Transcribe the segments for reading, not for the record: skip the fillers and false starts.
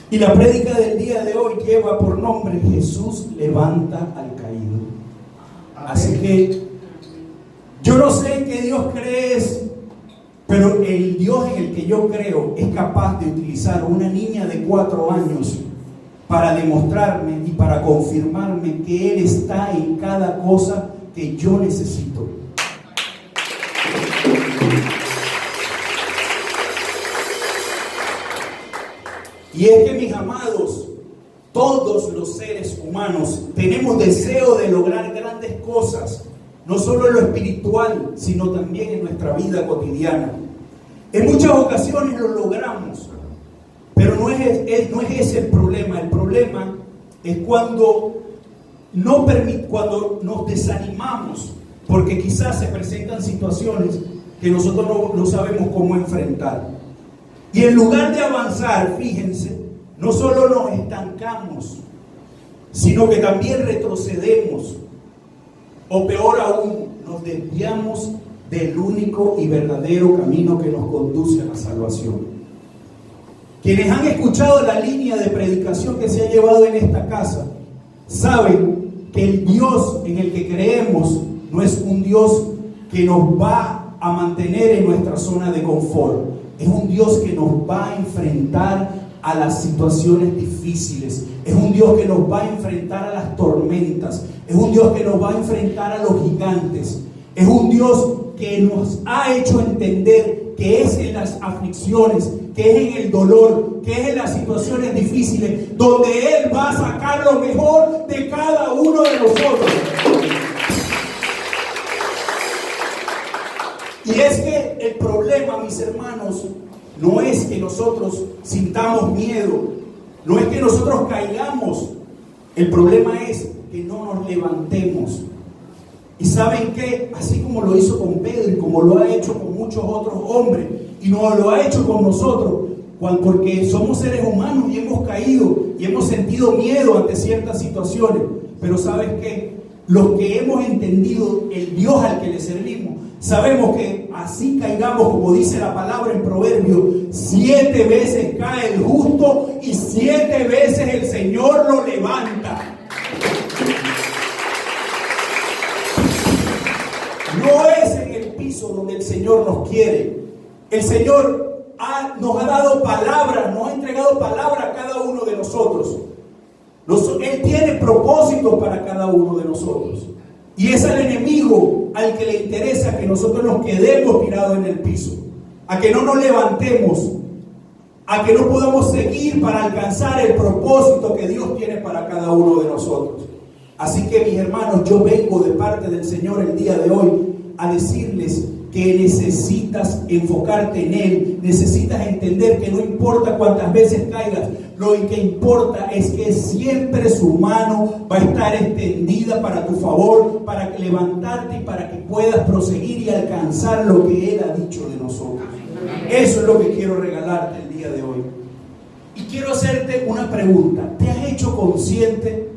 Y la prédica del día de hoy lleva por nombre: Jesús levanta al caído. Así que yo no sé en qué Dios crees, pero el Dios en el que yo creo es capaz de utilizar una niña de 4 años para demostrarme y para confirmarme que Él está en cada cosa que yo necesito. Y es que, mis amados, todos los seres humanos tenemos deseo de lograr grandes cosas, no solo en lo espiritual, sino también en nuestra vida cotidiana. En muchas ocasiones lo logramos, pero no es ese el problema. El problema es cuando nos desanimamos, porque quizás se presentan situaciones que nosotros no sabemos cómo enfrentar. Y en lugar de avanzar, fíjense, no solo nos estancamos, sino que también retrocedemos, o peor aún, nos desviamos del único y verdadero camino que nos conduce a la salvación. Quienes han escuchado la línea de predicación que se ha llevado en esta casa, saben que el Dios en el que creemos no es un Dios que nos va a mantener en nuestra zona de confort. Es un Dios que nos va a enfrentar a las situaciones difíciles. Es un Dios que nos va a enfrentar a las tormentas. Es un Dios que nos va a enfrentar a los gigantes. Es un Dios que nos ha hecho entender que es en las aflicciones, que es en el dolor, que es en las situaciones difíciles donde Él va a sacar lo mejor de cada uno de nosotros. Y es que el problema, mis hermanos, no es que nosotros sintamos miedo, no es que nosotros caigamos. El problema es que no nos levantemos. Y ¿saben qué? Así como lo hizo con Pedro y como lo ha hecho con muchos otros hombres, y no lo ha hecho con nosotros, porque somos seres humanos y hemos caído y hemos sentido miedo ante ciertas situaciones. Pero ¿sabes qué? Los que hemos entendido el Dios al que le servimos, sabemos que así caigamos, como dice la palabra en Proverbios, 7 veces cae el justo y 7 veces el Señor lo levanta. No es en el piso donde el Señor nos quiere. El Señor nos ha dado palabra, nos ha entregado palabra a cada uno de nosotros. Él tiene propósitos para cada uno de nosotros. Y es al enemigo al que le interesa que nosotros nos quedemos tirados en el piso, a que no nos levantemos, a que no podamos seguir para alcanzar el propósito que Dios tiene para cada uno de nosotros. Así que, mis hermanos, yo vengo de parte del Señor el día de hoy a decirles que necesitas enfocarte en Él, necesitas entender que no importa cuántas veces caigas, lo que importa es que siempre su mano va a estar extendida para tu favor, para levantarte y para que puedas proseguir y alcanzar lo que Él ha dicho de nosotros. Eso es lo que quiero regalarte el día de hoy. Y quiero hacerte una pregunta. ¿Te has hecho consciente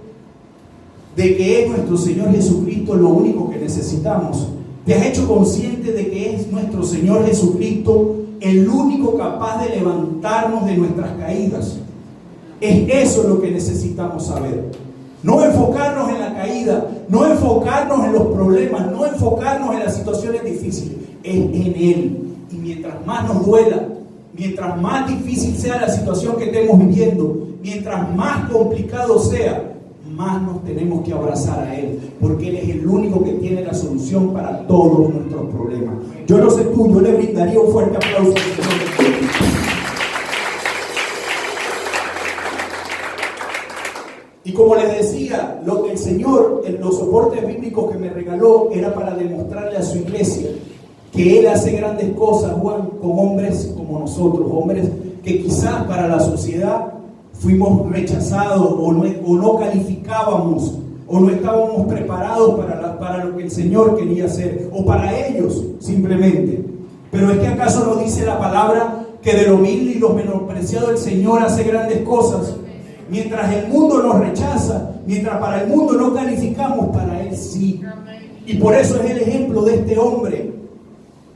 de que es nuestro Señor Jesucristo lo único que necesitamos? ¿Te has hecho consciente de que es nuestro Señor Jesucristo el único capaz de levantarnos de nuestras caídas? Es eso lo que necesitamos saber. No enfocarnos en la caída, no enfocarnos en los problemas, no enfocarnos en las situaciones difíciles. Es en Él. Y mientras más nos duela, mientras más difícil sea la situación que estemos viviendo, mientras más complicado sea, más nos tenemos que abrazar a Él, porque Él es el único que tiene la solución para todos nuestros problemas. Yo no sé tú, yo le brindaría un fuerte aplauso al Señor. Y como les decía, lo que el Señor, en los soportes bíblicos que me regaló, era para demostrarle a su iglesia que Él hace grandes cosas, Juan, con hombres como nosotros, hombres que quizás para la sociedad fuimos rechazados o no calificábamos o no estábamos preparados para lo que el Señor quería hacer, o para ellos simplemente. Pero es que ¿acaso no dice la palabra que de lo vil y lo menospreciado el Señor hace grandes cosas? Mientras el mundo nos rechaza, mientras para el mundo no calificamos, para Él sí. Y por eso es el ejemplo de este hombre.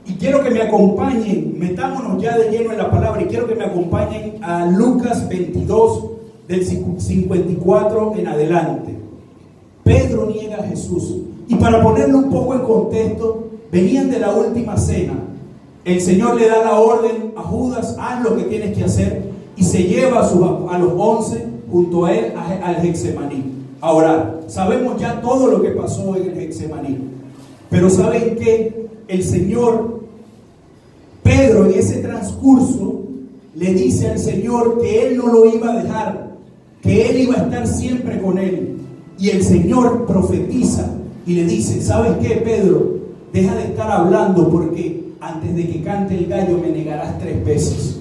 Y quiero que me acompañen, metámonos ya de lleno en la palabra y quiero que me acompañen a Lucas 22, del 54 en adelante. Pedro niega a Jesús. Y para ponerlo un poco en contexto, venían de la última cena. El Señor le da la orden a Judas: haz lo que tienes que hacer, y se lleva a los 11 junto a él al Getsemaní a orar. Sabemos ya todo lo que pasó en el Getsemaní, pero ¿saben qué? El Señor, Pedro, en ese transcurso le dice al Señor que él no lo iba a dejar, que él iba a estar siempre con él. Y el Señor profetiza y le dice: ¿sabes qué, Pedro? Deja de estar hablando, porque antes de que cante el gallo me negarás 3 veces.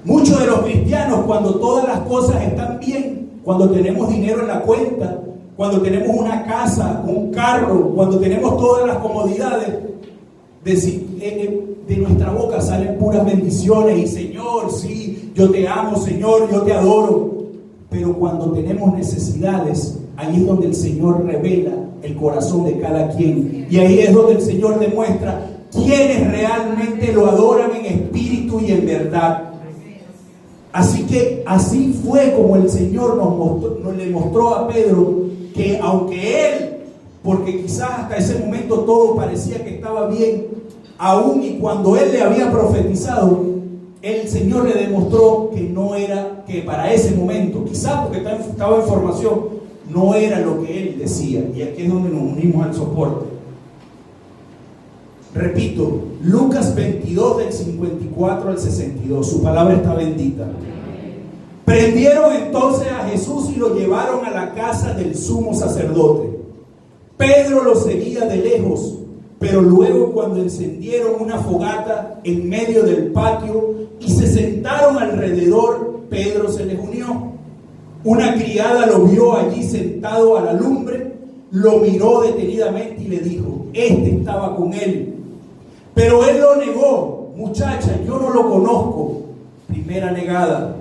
Muchos de los cristianos, cuando todas las cosas están bien, cuando tenemos dinero en la cuenta, cuando tenemos una casa, un carro, cuando tenemos todas las comodidades, de nuestra boca salen puras bendiciones y: Señor, sí, yo te amo, Señor, yo te adoro. Pero cuando tenemos necesidades, ahí es donde el Señor revela el corazón de cada quien. Y ahí es donde el Señor demuestra quiénes realmente lo adoran en espíritu y en verdad. Así que así fue como el Señor nos le mostró a Pedro que aunque él, porque quizás hasta ese momento todo parecía que estaba bien, aún y cuando él le había profetizado, el Señor le demostró que no era, que para ese momento, quizás porque estaba en formación, no era lo que él decía. Y aquí es donde nos unimos al soporte. Repito, Lucas 22 del 54 al 62, su palabra está bendita. Prendieron entonces a Jesús y lo llevaron a la casa del sumo sacerdote. Pedro lo seguía de lejos, pero luego, cuando encendieron una fogata en medio del patio y se sentaron alrededor, Pedro se les unió. Una criada lo vio allí sentado a la lumbre, lo miró detenidamente y le dijo: este estaba con él. Pero él lo negó: muchacha, yo no lo conozco. Primera negada.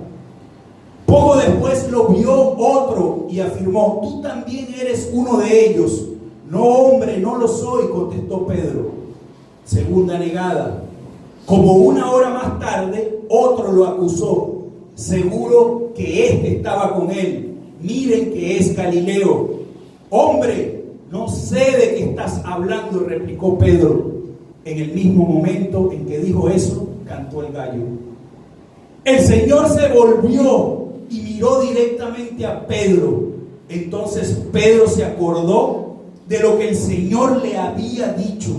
Poco después lo vio otro y afirmó: tú también eres uno de ellos. No, hombre, no lo soy, contestó Pedro. Segunda negada. Como una hora más tarde, otro lo acusó: seguro que este estaba con él. Miren que es Galileo. Hombre, no sé de qué estás hablando, replicó Pedro. En el mismo momento en que dijo eso, cantó el gallo. El Señor se volvió y miró directamente a Pedro. Entonces Pedro se acordó de lo que el Señor le había dicho: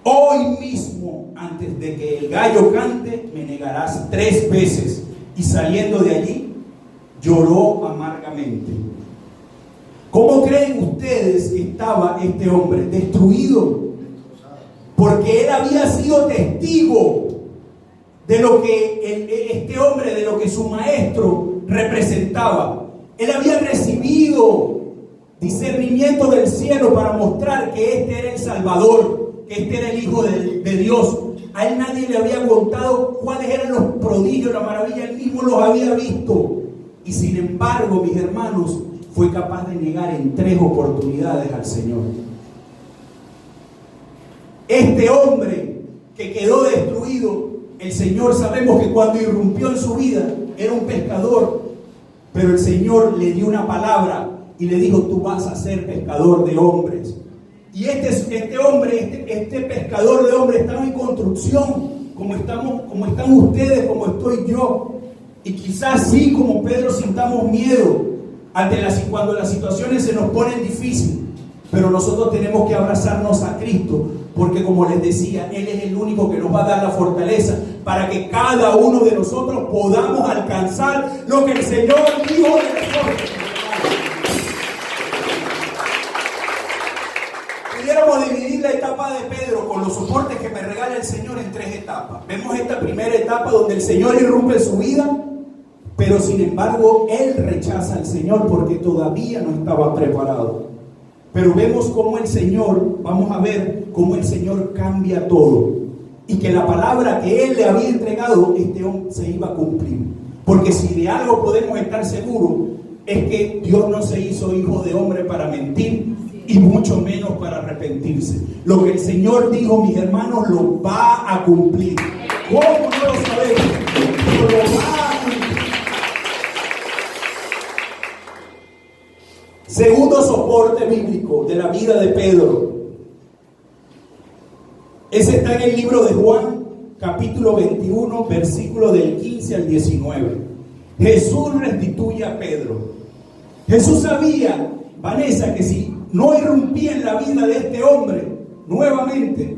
hoy mismo, antes de que el gallo cante, me negarás 3 veces. Y saliendo de allí, lloró amargamente. ¿Cómo creen ustedes que estaba este hombre? Destruido. Porque él había sido testigo de lo que este hombre, de lo que su maestro representaba. Él había recibido discernimiento del cielo para mostrar que este era el Salvador, que este era el Hijo de Dios. A él nadie le había contado cuáles eran los prodigios, la maravilla. Él mismo los había visto. Y sin embargo, mis hermanos, fue capaz de negar en 3 oportunidades al Señor. Este hombre que quedó destruido, el Señor, sabemos que cuando irrumpió en su vida, era un pescador. Pero el Señor le dio una palabra y le dijo: tú vas a ser pescador de hombres. Y este hombre, este pescador de hombres, estaba en construcción, como están ustedes, como estoy yo. Y quizás sí, como Pedro, sintamos miedo cuando las situaciones se nos ponen difíciles. Pero nosotros tenemos que abrazarnos a Cristo, porque como les decía, Él es el único que nos va a dar la fortaleza para que cada uno de nosotros podamos alcanzar lo que el Señor dijo de nosotros. Pudiéramos dividir la etapa de Pedro con los soportes que me regala el Señor en 3 etapas. Vemos esta primera etapa donde el Señor irrumpe en su vida, pero sin embargo él rechaza al Señor porque todavía no estaba preparado. Pero vemos cómo el Señor, vamos a ver cómo el Señor cambia todo, y que la palabra que él le había entregado, este hombre se iba a cumplir. Porque si de algo podemos estar seguros, es que Dios no se hizo hijo de hombre para mentir, y mucho menos para arrepentirse. Lo que el Señor dijo, mis hermanos, lo va a cumplir. ¿Cómo no lo sabemos? Pero lo va a cumplir. Segundo soporte bíblico de la vida de Pedro. Ese está en el libro de Juan, capítulo 21, versículo del 15 al 19. Jesús restituye a Pedro. Jesús sabía, Vanessa, que si no irrumpía en la vida de este hombre nuevamente,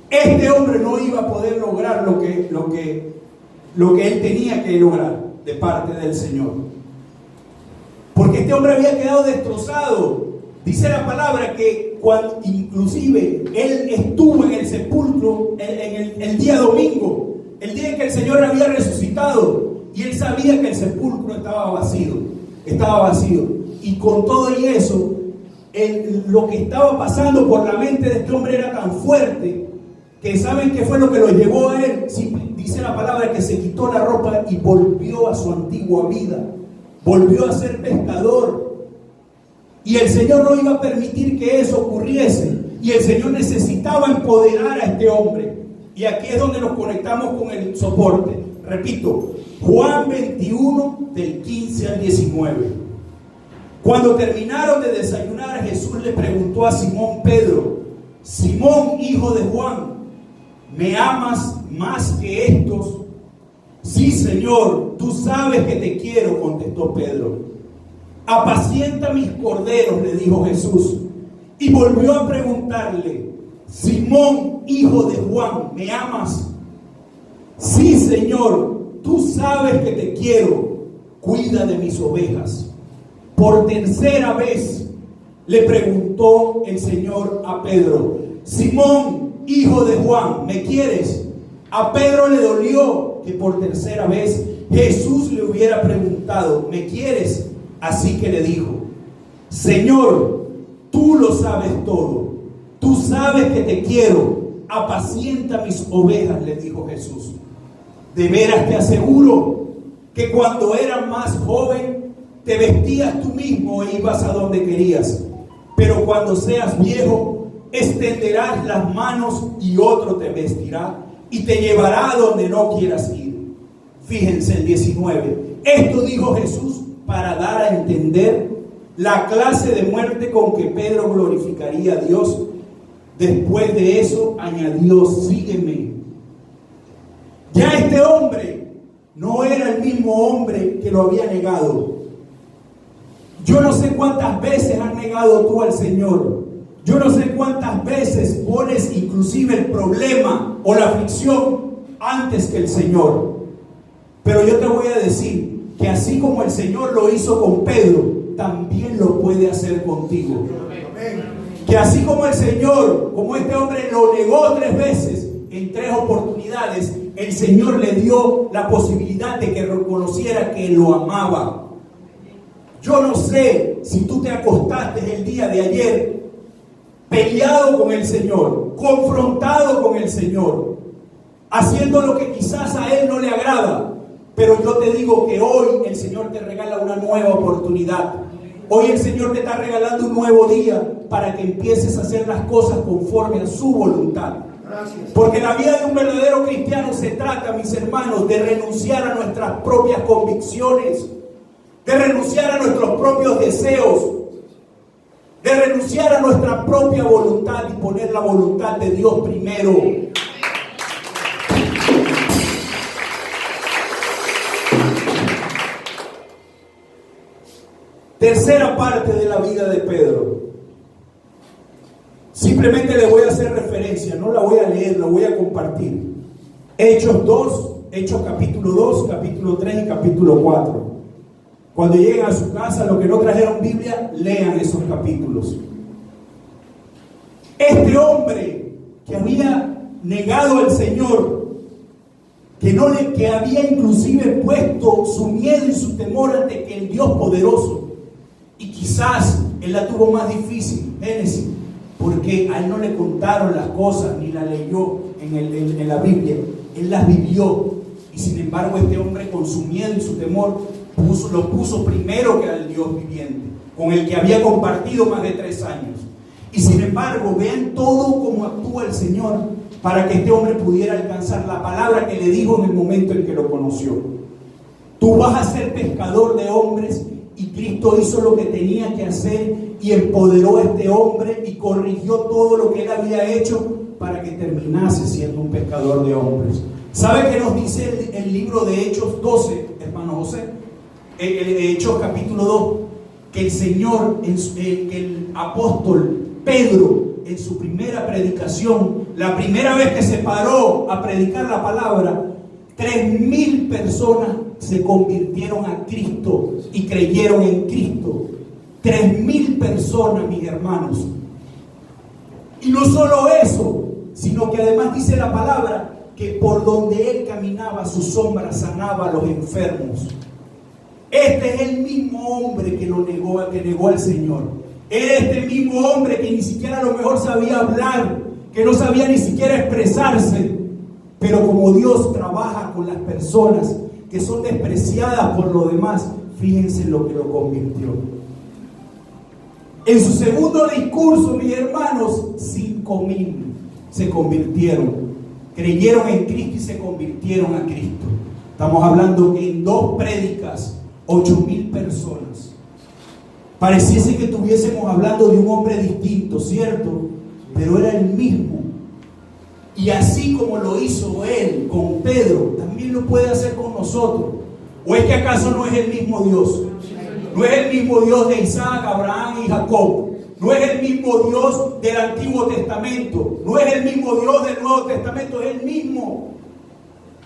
este hombre no iba a poder lograr lo que él tenía que lograr de parte del Señor. Porque este hombre había quedado destrozado. Dice la palabra que cuando inclusive él estuvo en el sepulcro en el día domingo, el día en que el Señor había resucitado, y él sabía que el sepulcro estaba vacío. Y con todo y eso, lo que estaba pasando por la mente de este hombre era tan fuerte que ¿saben qué fue lo que lo llevó a él? Dice la palabra que se quitó la ropa y volvió a su antigua vida, volvió a ser pescador. Y el Señor no iba a permitir que eso ocurriese, y el Señor necesitaba empoderar a este hombre. Y aquí es donde nos conectamos con el soporte. Repito, Juan 21 del 15 al 19. Cuando terminaron de desayunar, Jesús le preguntó a Simón Pedro: Simón, hijo de Juan, ¿me amas más que estos? Sí, Señor, tú sabes que te quiero, contestó Pedro. Apacienta mis corderos, le dijo Jesús. Y volvió a preguntarle: Simón, hijo de Juan, ¿me amas? Sí, Señor, tú sabes que te quiero, cuida de mis ovejas. Por tercera vez le preguntó el Señor a Pedro: Simón, hijo de Juan, ¿me quieres? A Pedro le dolió que por tercera vez Jesús le hubiera preguntado: ¿me quieres? Así que le dijo: Señor, tú lo sabes todo, tú sabes que te quiero, apacienta mis ovejas, le dijo Jesús. De veras te aseguro que cuando eras más joven te vestías tú mismo e ibas a donde querías, pero cuando seas viejo extenderás las manos y otro te vestirá y te llevará a donde no quieras ir. Fíjense el 19. Esto dijo Jesús para dar a entender la clase de muerte con que Pedro glorificaría a Dios. Después de eso añadió: sígueme. Ya este hombre no era el mismo hombre que lo había negado. Yo no sé cuántas veces has negado tú al Señor. Yo no sé cuántas veces pones inclusive el problema o la aflicción antes que el Señor. Pero yo te voy a decir que así como el Señor lo hizo con Pedro, también lo puede hacer contigo. Que así como el Señor, como este hombre lo negó 3 veces, en 3 oportunidades, el Señor le dio la posibilidad de que reconociera que lo amaba. Yo no sé si tú te acostaste el día de ayer peleado con el Señor, confrontado con el Señor, haciendo lo que quizás a Él no le agrada. Pero yo te digo que hoy el Señor te regala una nueva oportunidad. Hoy el Señor te está regalando un nuevo día para que empieces a hacer las cosas conforme a su voluntad. Gracias. Porque la vida de un verdadero cristiano se trata, mis hermanos, de renunciar a nuestras propias convicciones, de renunciar a nuestros propios deseos, de renunciar a nuestra propia voluntad y poner la voluntad de Dios primero. Tercera parte de la vida de Pedro. Simplemente le voy a hacer referencia, no la voy a leer, la voy a compartir. Hechos 2, Hechos capítulo 2, capítulo 3 y capítulo 4. Cuando lleguen a su casa, los que no trajeron Biblia, lean esos capítulos. Este hombre que había negado al Señor, que había inclusive puesto su miedo y su temor ante que el Dios poderoso, y quizás él la tuvo más difícil, Génesis, porque a él no le contaron las cosas ni la leyó en la Biblia, él las vivió. Y sin embargo este hombre, con su miedo y su temor, lo puso primero que al Dios viviente. con el que había compartido más de 3 años. Y sin embargo, vean todo cómo actúa el Señor para que este hombre pudiera alcanzar la palabra que le dijo en el momento en que lo conoció. Tú vas a ser pescador de hombres. Y Cristo hizo lo que tenía que hacer y empoderó a este hombre y corrigió todo lo que él había hecho para que terminase siendo un pescador de hombres. ¿Sabe qué nos dice el libro de Hechos 12, hermano José? Hechos capítulo 2, que el Señor, que el apóstol Pedro, en su primera predicación, la primera vez que se paró a predicar la palabra, 3,000 personas se convirtieron a Cristo y creyeron en Cristo. 3,000 personas, mis hermanos. Y no solo eso, sino que además dice la palabra que por donde él caminaba, su sombra sanaba a los enfermos. Este es el mismo hombre que negó al Señor. Es este mismo hombre que ni siquiera a lo mejor sabía hablar, que no sabía ni siquiera expresarse. Pero como Dios trabaja con las personas que son despreciadas por los demás, fíjense lo que lo convirtió. En su segundo discurso, mis hermanos, 5,000 se convirtieron, creyeron en Cristo y se convirtieron a Cristo. Estamos hablando que en 2 prédicas, 8,000 personas. Pareciese que estuviésemos hablando de un hombre distinto, ¿cierto? Pero era el mismo. Y así como lo hizo él con Pedro, también lo puede hacer con nosotros. ¿O es que acaso no es el mismo Dios? No es el mismo Dios de Isaac, Abraham y Jacob. No es el mismo Dios del Antiguo Testamento. No es el mismo Dios del Nuevo Testamento, es el mismo.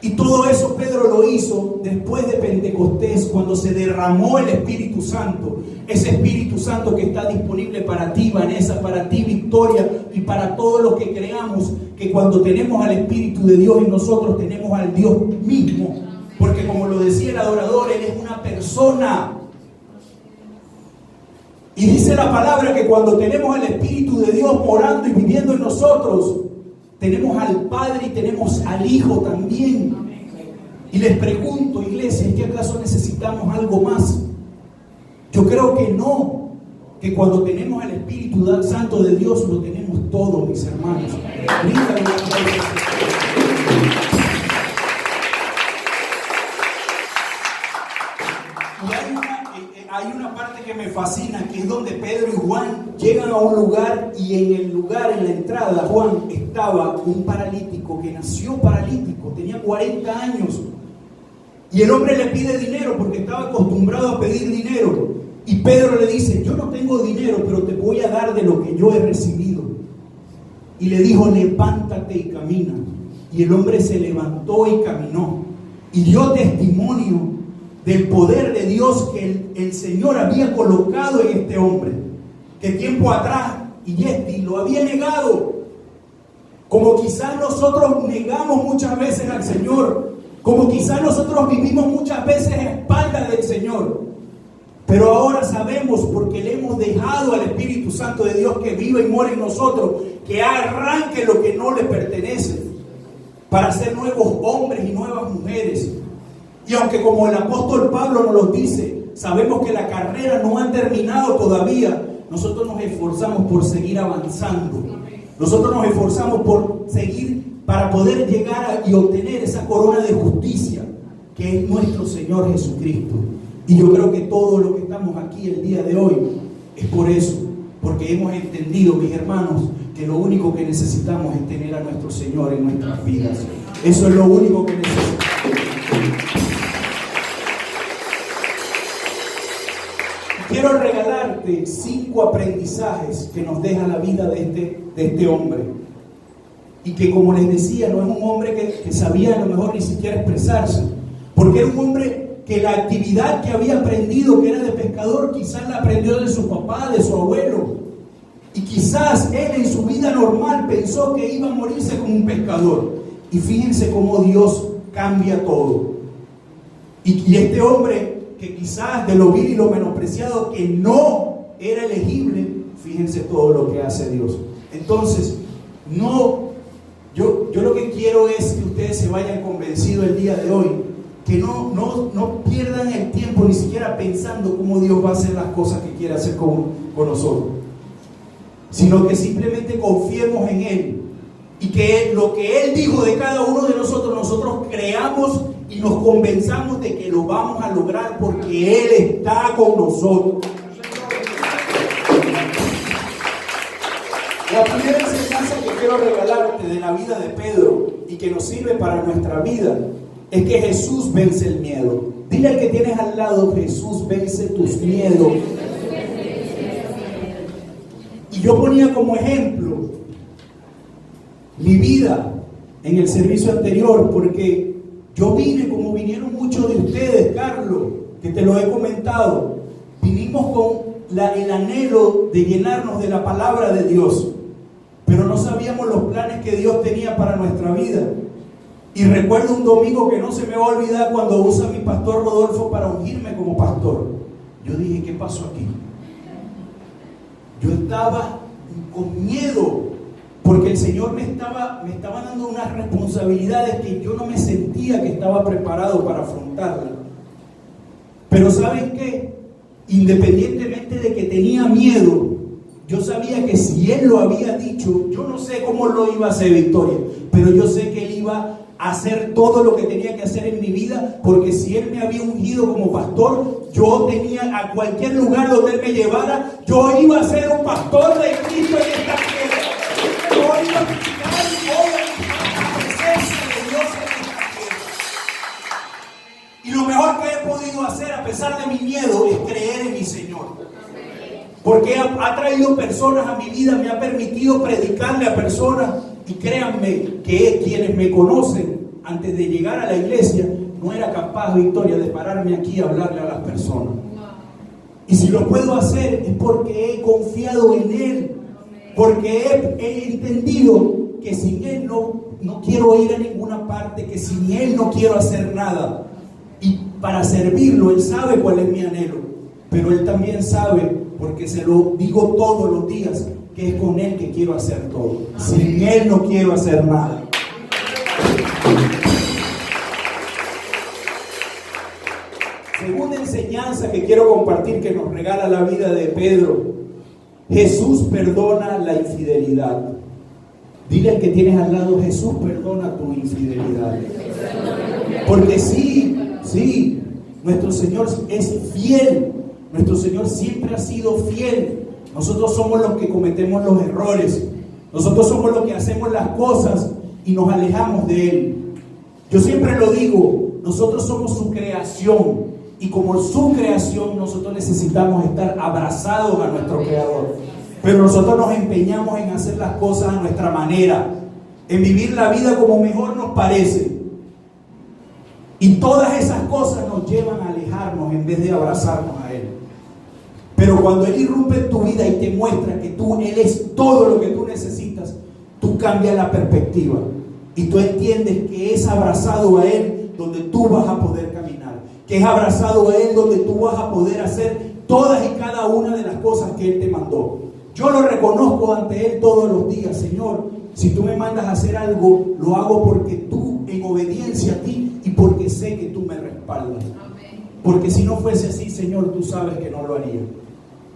Y todo eso Pedro lo hizo después de Pentecostés, cuando se derramó el Espíritu Santo. Ese Espíritu Santo que está disponible para ti, Vanessa, para ti, Victoria, y para todos los que creamos que cuando tenemos al Espíritu de Dios en nosotros, tenemos al Dios mismo. Porque como lo decía el adorador, Él es una persona. Y dice la palabra que cuando tenemos al Espíritu de Dios morando y viviendo en nosotros, tenemos al Padre y tenemos al Hijo también. Y les pregunto, iglesia, ¿es que acaso necesitamos algo más? Yo creo que no, que cuando tenemos al Espíritu Santo de Dios lo tenemos todo, mis hermanos. Hay una parte que me fascina, que es donde Pedro y Juan llegan a un lugar, y en el lugar, en la entrada, Juan, estaba un paralítico que nació paralítico, tenía 40 años. Y el hombre le pide dinero porque estaba acostumbrado a pedir dinero. Y Pedro le dice, yo no tengo dinero, pero te voy a dar de lo que yo he recibido. Y le dijo, levántate y camina. Y el hombre se levantó y caminó. Y dio testimonio del poder de Dios que el Señor había colocado en este hombre. Que tiempo atrás, y lo había negado. Como quizás nosotros negamos muchas veces al Señor. Como quizás nosotros vivimos muchas veces a espaldas del Señor. Pero ahora sabemos, porque le hemos dejado al Espíritu Santo de Dios que vive y mora en nosotros, que arranque lo que no le pertenece, para ser nuevos hombres y nuevas mujeres. Y aunque como el apóstol Pablo nos lo dice, sabemos que la carrera no ha terminado todavía, nosotros nos esforzamos por seguir avanzando. Nosotros nos esforzamos por seguir para poder llegar y obtener esa corona de justicia que es nuestro Señor Jesucristo. Y yo creo que todo lo que estamos aquí el día de hoy es por eso, porque hemos entendido, mis hermanos, que lo único que necesitamos es tener a nuestro Señor en nuestras vidas. Eso es lo único que necesitamos. Quiero regalarte 5 aprendizajes que nos deja la vida de este hombre. Y que, como les decía, no es un hombre que sabía a lo mejor ni siquiera expresarse, porque era un hombre que la actividad que había aprendido, que era de pescador, quizás la aprendió de su papá, de su abuelo. Y quizás él en su vida normal pensó que iba a morirse como un pescador. Y fíjense cómo Dios cambia todo. Y este hombre, que quizás de lo vil y lo menospreciado, que no era elegible, fíjense todo lo que hace Dios. Entonces, yo lo que quiero es que ustedes se vayan convencidos el día de hoy, que que no pierdan el tiempo ni siquiera pensando cómo Dios va a hacer las cosas que quiere hacer con nosotros, sino que simplemente confiemos en Él y que lo que Él dijo de cada uno de nosotros creamos y nos convenzamos de que lo vamos a lograr porque Él está con nosotros. La primera enseñanza que quiero regalarte de la vida de Pedro y que nos sirve para nuestra vida es que Jesús vence el miedo. Dile al que tienes al lado: Jesús vence tus miedos. Y yo ponía como ejemplo mi vida en el servicio anterior, porque yo vine como vinieron muchos de ustedes, Carlos, que te lo he comentado. Vinimos con el anhelo de llenarnos de la palabra de Dios, pero no sabíamos los planes que Dios tenía para nuestra vida. Y recuerdo un domingo que no se me va a olvidar cuando usa mi pastor Rodolfo para ungirme como pastor. Yo dije: ¿qué pasó aquí? Yo estaba con miedo porque el Señor me estaba dando unas responsabilidades que yo no me sentía que estaba preparado para afrontarlas. Pero ¿saben qué? Independientemente de que tenía miedo, yo sabía que si Él lo había dicho, yo no sé cómo lo iba a hacer, Victoria, pero yo sé que Él iba a hacer todo lo que tenía que hacer en mi vida, porque si Él me había ungido como pastor, yo tenía a cualquier lugar donde Él me llevara, yo iba a ser un pastor de Cristo en esta tierra. Yo iba a predicar la presencia de Dios en esta tierra. Y lo mejor que he podido hacer, a pesar de mi miedo, es creer en mi Señor. Porque ha traído personas a mi vida, me ha permitido predicarle a personas. Y créanme que quienes me conocen antes de llegar a la iglesia, no era capaz, Victoria, de pararme aquí a hablarle a las personas. Y si lo puedo hacer es porque he confiado en Él, porque he entendido que sin Él no quiero ir a ninguna parte, que sin Él no quiero hacer nada. Y para servirlo, Él sabe cuál es mi anhelo, pero Él también sabe, porque se lo digo todos los días, que es con Él que quiero hacer todo. Sin Él no quiero hacer nada. Segunda enseñanza que quiero compartir, que nos regala la vida de Pedro: Jesús perdona la infidelidad. Dile al que tienes al lado: Jesús perdona tu infidelidad. Porque sí, nuestro Señor es fiel. Nuestro Señor siempre ha sido fiel. Nosotros somos los que cometemos los errores. Nosotros somos los que hacemos las cosas y nos alejamos de Él. Yo siempre lo digo, nosotros somos su creación. Y como su creación, nosotros necesitamos estar abrazados a nuestro Creador. Pero nosotros nos empeñamos en hacer las cosas a nuestra manera, en vivir la vida como mejor nos parece. Y todas esas cosas nos llevan a alejarnos en vez de abrazarnos a Él. Pero cuando Él irrumpe en tu vida y te muestra que Él es todo lo que tú necesitas, tú cambias la perspectiva y tú entiendes que es abrazado a Él donde tú vas a poder caminar, que es abrazado a Él donde tú vas a poder hacer todas y cada una de las cosas que Él te mandó. Yo lo reconozco ante Él todos los días: Señor, si tú me mandas a hacer algo, lo hago porque tú, en obediencia a ti, y porque sé que tú me respaldas. Porque si no fuese así, Señor, tú sabes que no lo haría.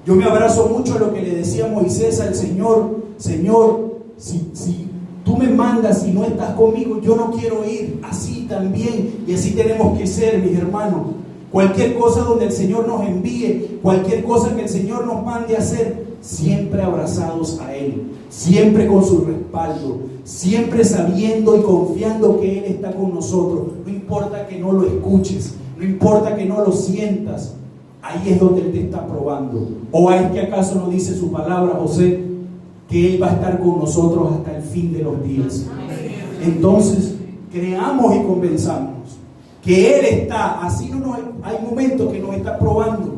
Yo me abrazo mucho a lo que le decía Moisés al Señor: Señor, si tú me mandas y no estás conmigo, yo no quiero ir. Así también, y así tenemos que ser, mis hermanos. Cualquier cosa donde el Señor nos envíe, cualquier cosa que el Señor nos mande a hacer, siempre abrazados a Él, siempre con su respaldo, siempre sabiendo y confiando que Él está con nosotros. No importa que no lo escuches, no importa que no lo sientas, ahí es donde Él te está probando. ¿O es que acaso no dice su palabra, José, que Él va a estar con nosotros hasta el fin de los días? Entonces, creamos y convenzamos que Él está, así hay momentos que nos está probando.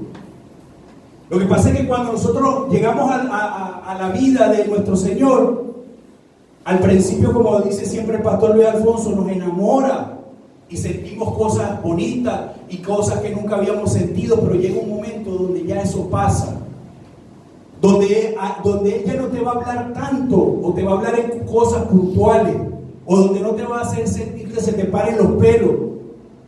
Lo que pasa es que cuando nosotros llegamos a la vida de nuestro Señor, al principio, como dice siempre el pastor Luis Alfonso, nos enamora y sentimos cosas bonitas y cosas que nunca habíamos sentido, pero llega un momento donde ya eso pasa, donde ella no te va a hablar tanto, o te va a hablar en cosas puntuales, o donde no te va a hacer sentir que se te paren los pelos,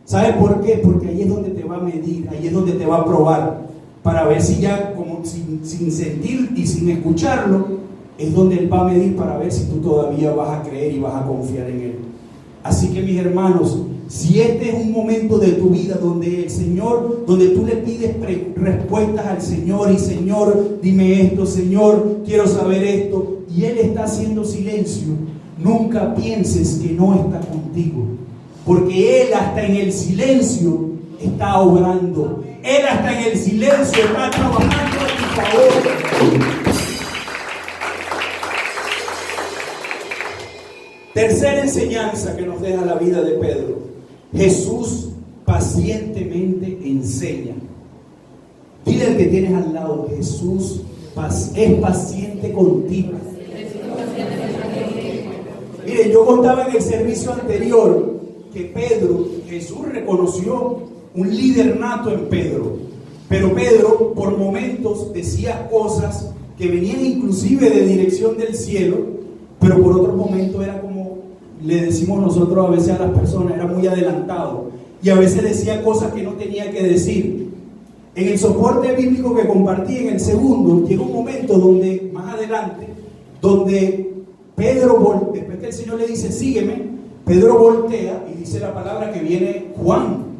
¿Sabe por qué? Porque ahí es donde te va a medir, ahí es donde te va a probar, para ver si ya, como sin sentir y sin escucharlo, es donde Él va a medir para ver si tú todavía vas a creer y vas a confiar en Él. Así que, mis hermanos, si este es un momento de tu vida donde el Señor, donde tú le pides respuestas al Señor, y Señor, dime esto, Señor, quiero saber esto, y Él está haciendo silencio, nunca pienses que no está contigo, porque Él hasta en el silencio está obrando. Él hasta en el silencio está trabajando a tu favor. Tercera enseñanza que nos deja la vida de Pedro: Jesús pacientemente enseña. Dile al que tienes al lado: Jesús es paciente contigo. Miren, yo contaba en el servicio anterior que Jesús reconoció un líder nato en Pedro, pero Pedro por momentos decía cosas que venían inclusive de dirección del cielo, pero por otros momentos era como le decimos nosotros a veces a las personas, era muy adelantado, y a veces decía cosas que no tenía que decir. En el soporte bíblico que compartí en el segundo, llegó un momento donde, más adelante, donde Pedro, después que el Señor le dice sígueme, Pedro voltea y dice la palabra que viene Juan.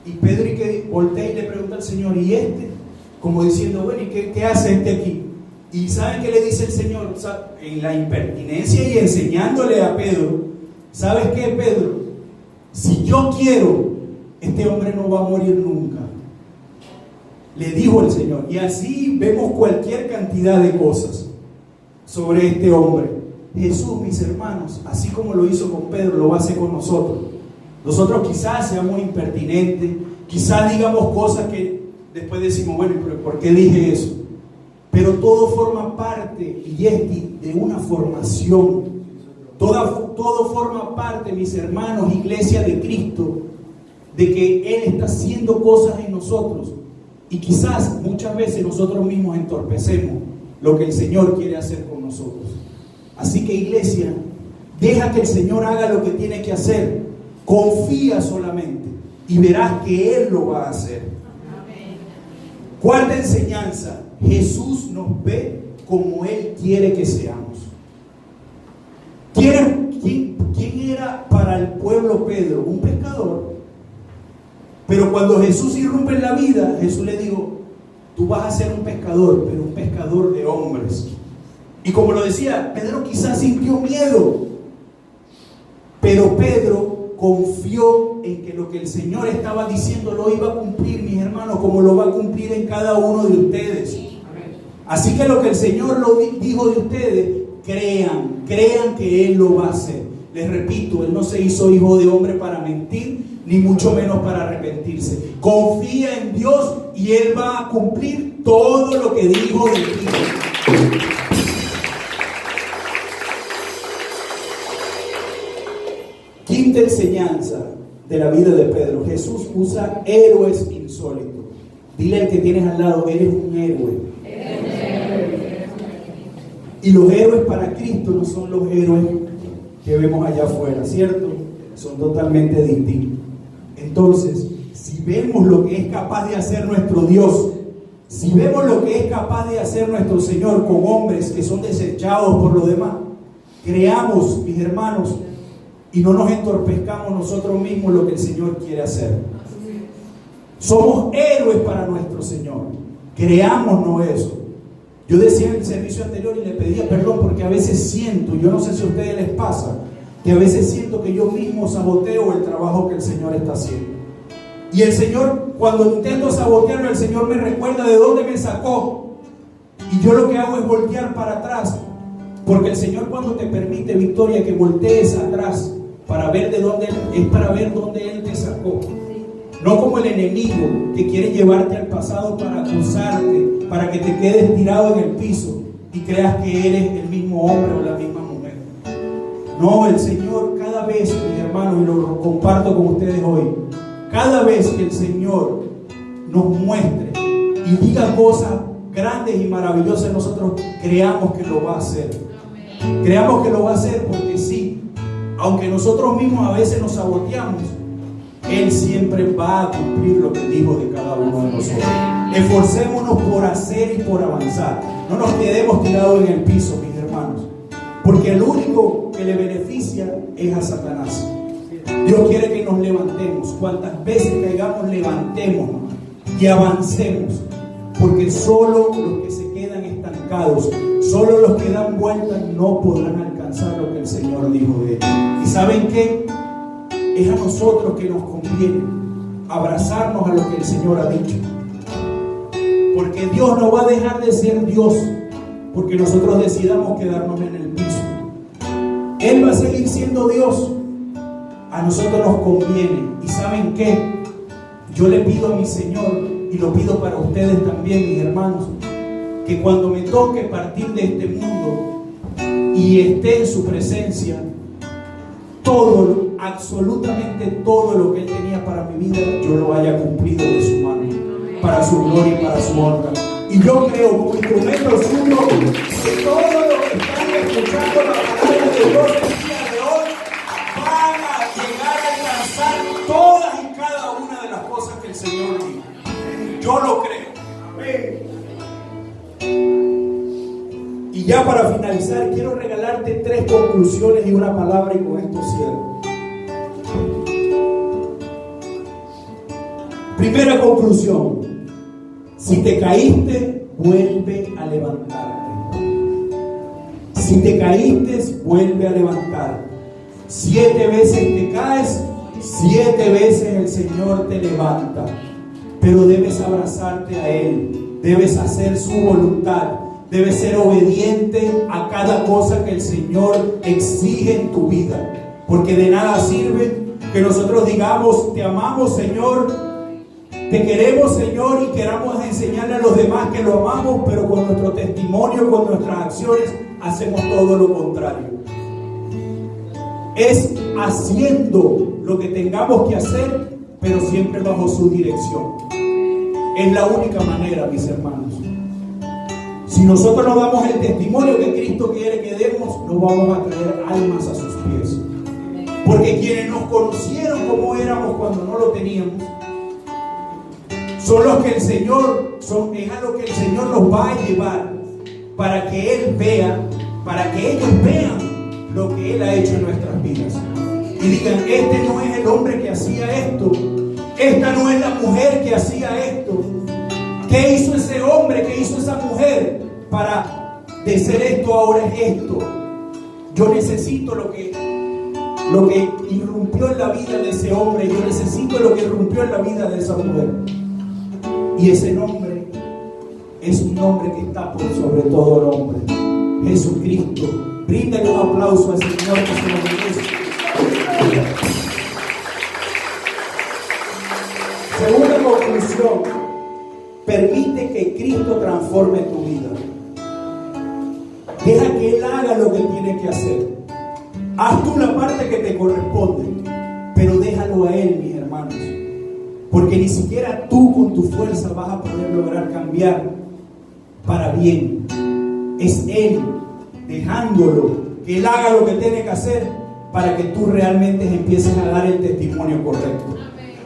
Y Pedro que voltea y le pregunta al Señor: ¿y este? Como diciendo, bueno, ¿y qué hace este aquí? Y ¿saben qué le dice el Señor? O sea, en la impertinencia y enseñándole a Pedro: ¿sabes qué, Pedro? Si yo quiero, este hombre no va a morir nunca. Le dijo el Señor. Y así vemos cualquier cantidad de cosas sobre este hombre. Jesús, mis hermanos, así como lo hizo con Pedro, lo va a hacer con nosotros. Nosotros quizás seamos impertinentes, quizás digamos cosas que después decimos, bueno, ¿pero por qué dije eso? Pero todo forma parte, y de una formación. Todo forma parte, mis hermanos, iglesia de Cristo, de que Él está haciendo cosas en nosotros. Y quizás muchas veces nosotros mismos entorpecemos lo que el Señor quiere hacer con nosotros. Así que, iglesia, deja que el Señor haga lo que tiene que hacer. Confía solamente y verás que Él lo va a hacer. Cuarta enseñanza: Jesús nos ve como Él quiere que seamos. ¿Quién era para el pueblo Pedro? Un pescador. Pero cuando Jesús irrumpe en la vida, Jesús le dijo: tú vas a ser un pescador, pero un pescador de hombres. Y como lo decía, Pedro quizás sintió miedo, pero Pedro confió en que lo que el Señor estaba diciendo lo iba a cumplir, mis hermanos, como lo va a cumplir en cada uno de ustedes. Así que lo que el Señor lo dijo de ustedes, crean que Él lo va a hacer. Les repito, Él no se hizo hijo de hombre para mentir, ni mucho menos para arrepentirse. Confía en Dios y Él va a cumplir todo lo que dijo de ti. Quinta enseñanza de la vida de Pedro: Jesús usa héroes insólitos. Dile al que tienes al lado: eres un héroe. Y los héroes para Cristo no son los héroes que vemos allá afuera, ¿cierto? Son totalmente distintos. Entonces, si vemos lo que es capaz de hacer nuestro Dios, si vemos lo que es capaz de hacer nuestro Señor con hombres que son desechados por los demás, creamos, mis hermanos, y no nos entorpezcamos nosotros mismos lo que el Señor quiere hacer. Somos héroes para nuestro Señor. Creámonos eso. Yo decía en el servicio anterior y le pedía perdón porque a veces siento, yo no sé si a ustedes les pasa, que a veces siento que yo mismo saboteo el trabajo que el Señor está haciendo. Y el Señor, cuando intento sabotearlo, el Señor me recuerda de dónde me sacó. Y yo lo que hago es voltear para atrás. Porque el Señor, cuando te permite, Victoria, que voltees atrás para ver de dónde, es para ver dónde Él te sacó. No como el enemigo que quiere llevarte al pasado para acusarte, para que te quedes tirado en el piso y creas que eres el mismo hombre o la misma mujer. No, el Señor cada vez, mis hermanos, y lo comparto con ustedes hoy, cada vez que el Señor nos muestre y diga cosas grandes y maravillosas, nosotros creamos que lo va a hacer. Creamos que lo va a hacer porque sí, aunque nosotros mismos a veces nos saboteamos, Él siempre va a cumplir lo que dijo de cada uno de nosotros. Esforcémonos por hacer y por avanzar. No nos quedemos tirados en el piso, mis hermanos, porque el único que le beneficia es a Satanás. Dios quiere que nos levantemos. Cuantas veces caigamos, levantémonos y avancemos, porque solo los que se quedan estancados, solo los que dan vueltas no podrán alcanzar lo que el Señor dijo de ellos. ¿Y saben qué? Es a nosotros que nos conviene abrazarnos a lo que el Señor ha dicho, porque Dios no va a dejar de ser Dios porque nosotros decidamos quedarnos en el piso. Él va a seguir siendo Dios. A nosotros nos conviene. ¿Y saben qué? Yo le pido a mi Señor, y lo pido para ustedes también, mis hermanos, que cuando me toque partir de este mundo y esté en su presencia, todo, absolutamente todo lo que Él tenía para mi vida, yo lo haya cumplido de su mano, para su gloria y para su honra. Y yo creo, como instrumento suyo, que todos los que están escuchando la palabra de Dios el día de hoy van a llegar a alcanzar todas y cada una de las cosas que el Señor dijo. Yo lo creo. Y ya para finalizar, quiero regalarte 3 conclusiones y una palabra, y con esto cierro. Primera conclusión: si te caíste, vuelve a levantarte. Si te caíste, vuelve a levantar. 7 veces te caes, 7 veces el Señor te levanta. Pero debes abrazarte a Él, debes hacer su voluntad, debes ser obediente a cada cosa que el Señor exige en tu vida. Porque de nada sirve que nosotros digamos: te amamos, Señor, te queremos, Señor, y queramos enseñarle a los demás que lo amamos, pero con nuestro testimonio, con nuestras acciones, hacemos todo lo contrario. Es haciendo lo que tengamos que hacer, pero siempre bajo su dirección. Es la única manera, mis hermanos. Si nosotros no damos el testimonio que Cristo quiere que demos, no vamos a traer almas a sus pies. Porque quienes nos conocieron como éramos cuando no lo teníamos, son los que el Señor, es a lo que el Señor nos va a llevar, para que Él vea, para que ellos vean lo que Él ha hecho en nuestras vidas. Y digan: este no es el hombre que hacía esto, esta no es la mujer que hacía esto. ¿Qué hizo ese hombre? ¿Qué hizo esa mujer para de ser esto ahora es esto? Yo necesito lo que irrumpió en la vida de ese hombre, yo necesito lo que irrumpió en la vida de esa mujer. Y ese nombre es un nombre que está por sobre todo nombre: Jesucristo. Bríndale un aplauso al Señor, que se lo merece. Segunda conclusión: permite que Cristo transforme tu vida. Deja que Él haga lo que Él tiene que hacer. Haz tú la parte que te corresponde, pero déjalo a Él, mis hermanos. Porque ni siquiera tú con tu fuerza vas a poder lograr cambiar para bien. Es Él, dejándolo que Él haga lo que tiene que hacer, para que tú realmente empieces a dar el testimonio correcto.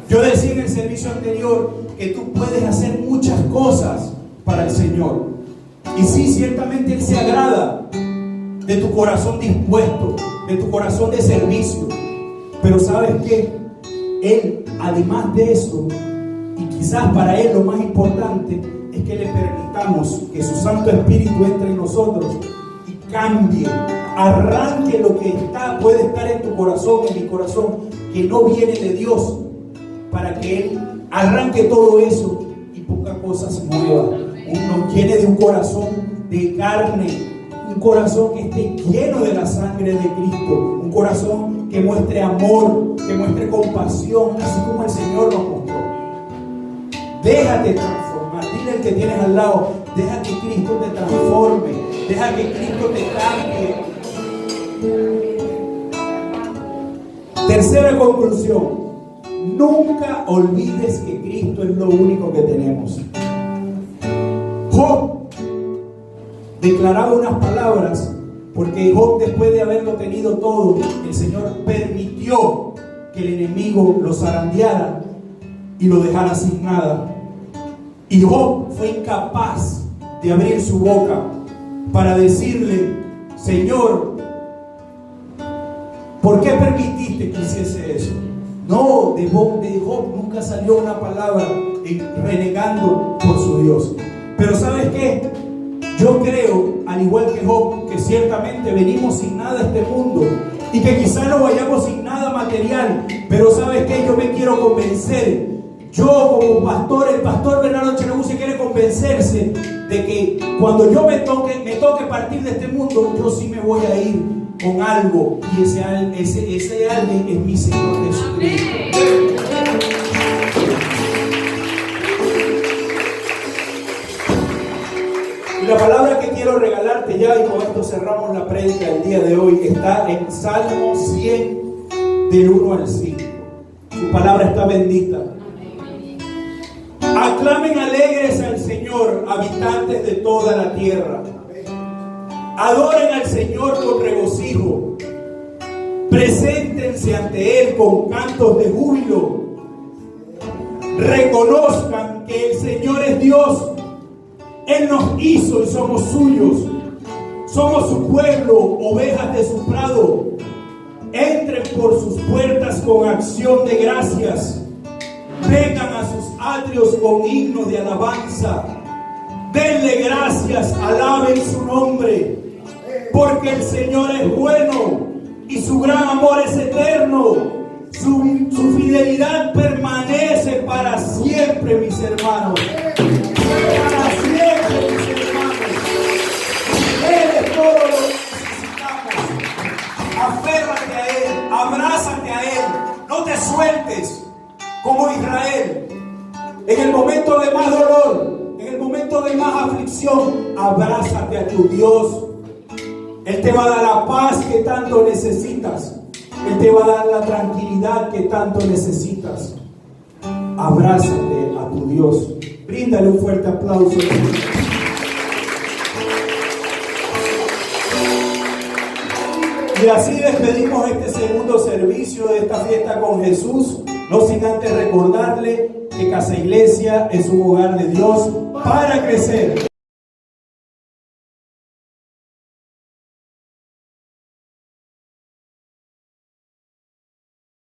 Yo decía en el servicio anterior que tú puedes hacer muchas cosas para el Señor. Y sí, ciertamente Él se agrada de tu corazón dispuesto, de tu corazón de servicio. Pero ¿sabes qué? Él, además de eso, y quizás para Él lo más importante, es que le permitamos que su Santo Espíritu entre en nosotros y cambie, arranque lo que puede estar en tu corazón, en mi corazón, que no viene de Dios, para que Él arranque todo eso y ponga cosas nuevas. Nos llene de un corazón de carne, un corazón que esté lleno de la sangre de Cristo, un corazón que muestre amor, que muestre compasión, así como el Señor nos mostró. Déjate transformar. Dile al que tienes al lado: deja que Cristo te transforme, deja que Cristo te cambie. Tercera conclusión: nunca olvides que Cristo es lo único que tenemos. Job declaraba unas palabras, porque Job, después de haberlo tenido todo, el Señor permitió que el enemigo lo zarandeara y lo dejara sin nada. Y Job fue incapaz de abrir su boca para decirle: Señor, ¿por qué permitiste que hiciese eso? No, de Job nunca salió una palabra renegando por su Dios. Pero ¿sabes qué? Yo creo, al igual que Job, que ciertamente venimos sin nada a este mundo y que quizá no vayamos sin nada material. Pero ¿sabes qué? Yo me quiero convencer. Yo como pastor, el pastor Bernardo Chelebú se quiere convencerse de que cuando yo me toque partir de este mundo, yo sí me voy a ir con algo, y ese alguien es mi Señor Jesucristo. Y la palabra que quiero regalarte ya, y con esto cerramos la prédica del día de hoy, está en Salmo 100 del 1 al 5. Su palabra está bendita. Aclamen alegres al Señor, habitantes de toda la tierra. Adoren al Señor con regocijo. Preséntense ante Él con cantos de júbilo. Reconozcan que el Señor es Dios. Él nos hizo y somos suyos. Somos su pueblo, ovejas de su prado. Entren por sus puertas con acción de gracias. Vengan a sus atrios con himnos de alabanza. Denle gracias, alaben su nombre. Porque el Señor es bueno y su gran amor es eterno. Su fidelidad permanece para siempre, mis hermanos. Para siempre, mis hermanos. Él es todo lo que necesitamos. Aférrate a Él, abrázate a Él. No te sueltes como Israel. En el momento de más dolor, en el momento de más aflicción, abrázate a tu Dios. Él te va a dar la paz que tanto necesitas. Él te va a dar la tranquilidad que tanto necesitas. Abrázate a tu Dios. Bríndale un fuerte aplauso. Y así despedimos este segundo servicio de esta fiesta con Jesús. No sin antes recordarle que Casa Iglesia es un hogar de Dios para crecer.